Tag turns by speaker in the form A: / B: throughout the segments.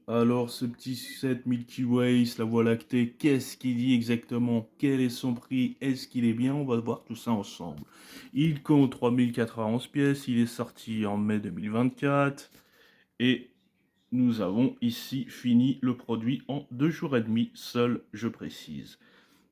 A: Alors, ce petit set Milky Way, la Voie lactée, qu'est-ce qu'il dit exactement? Quel est son prix? Est-ce qu'il est bien? On va voir tout ça ensemble. Il compte 3091 pièces, il est sorti en mai 2024 et nous avons ici fini le produit en 2 jours et demi, seul, je précise.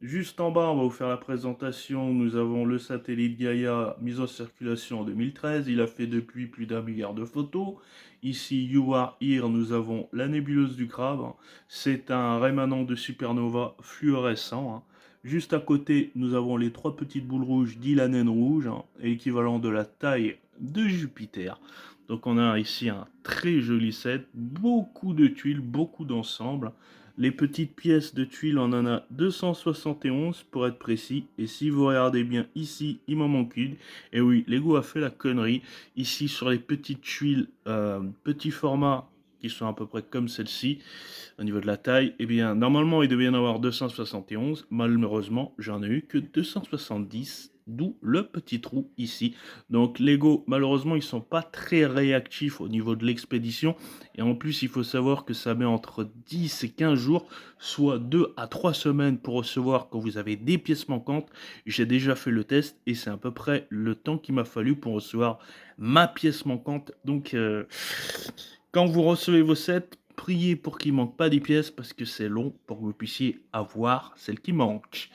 A: Juste en bas, on va vous faire la présentation. Nous avons le satellite Gaia mis en circulation en 2013. Il a fait depuis plus d'1 milliard de photos. Ici, You Are Here, nous avons la nébuleuse du crabe. C'est un rémanent de supernova fluorescent, hein. Juste à côté, nous avons les trois petites boules rouges d'Ila naine rouge, hein, équivalent de la taille de Jupiter. Donc on a ici un très joli set, beaucoup de tuiles, beaucoup d'ensemble. Les petites pièces de tuiles, on en a 271 pour être précis. Et si vous regardez bien ici, il m'en manque une. Et oui, Lego a fait la connerie. Ici, sur les petites tuiles, petits formats, qui sont à peu près comme celle-ci, au niveau de la taille, eh bien, normalement, il devait y en avoir 271. Malheureusement, j'en ai eu que 270. D'où le petit trou ici. Donc Lego, malheureusement, ils sont pas très réactifs au niveau de l'expédition. Et en plus, il faut savoir que ça met entre 10 et 15 jours, soit 2 à 3 semaines pour recevoir quand vous avez des pièces manquantes. J'ai déjà fait le test et c'est à peu près le temps qu'il m'a fallu pour recevoir ma pièce manquante. Donc, quand vous recevez vos sets, priez pour qu'il ne manque pas des pièces parce que c'est long pour que vous puissiez avoir celle qui manque.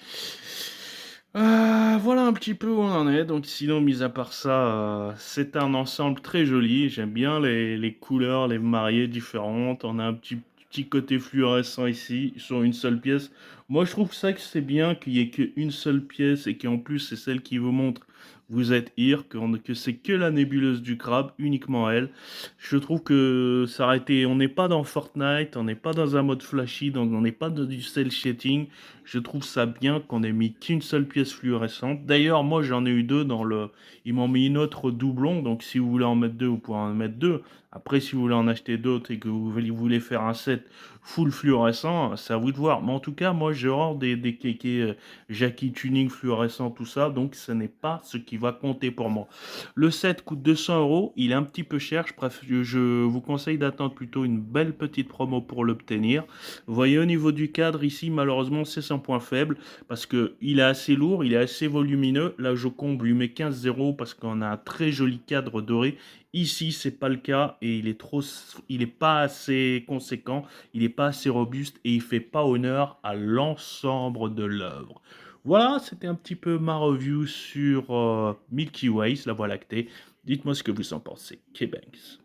A: Voilà un petit peu où on en est. Donc sinon, mis à part ça, c'est un ensemble très joli. J'aime bien les couleurs, les mariées différentes. On a un petit côté fluorescent ici sur une seule pièce. Moi, je trouve ça que c'est bien qu'il y ait qu'une seule pièce et qu'en plus, c'est celle qui vous montre vous êtes here, que c'est que la nébuleuse du crabe, uniquement elle. Je trouve que ça aurait été... On n'est pas dans Fortnite, on n'est pas dans un mode flashy, donc on n'est pas dans du cel shading. Je trouve ça bien qu'on ait mis qu'une seule pièce fluorescente. D'ailleurs, moi j'en ai eu deux dans le... Ils m'ont mis une autre doublon, donc si vous voulez en mettre deux, vous pouvez en mettre deux. Après, si vous voulez en acheter d'autres et que vous voulez faire un set full fluorescent, c'est à vous de voir. Mais en tout cas, moi j'ai horreur des kékés Jackie Tuning fluorescent, tout ça, donc ce n'est pas ce qui va compter pour moi. Le set coûte 200 euros, il est un petit peu cher, je vous conseille d'attendre plutôt une belle petite promo pour l'obtenir. Vous voyez au niveau du cadre ici, malheureusement c'est son point faible, parce que il est assez lourd, il est assez volumineux. Là je comble, lui met 15 euros parce qu'on a un très joli cadre doré. Ici, c'est pas le cas et il est pas assez conséquent, il est pas assez robuste et il fait pas honneur à l'ensemble de l'œuvre. Voilà, c'était un petit peu ma review sur Milky Way, la Voie lactée. Dites-moi ce que vous en pensez. K-Banks.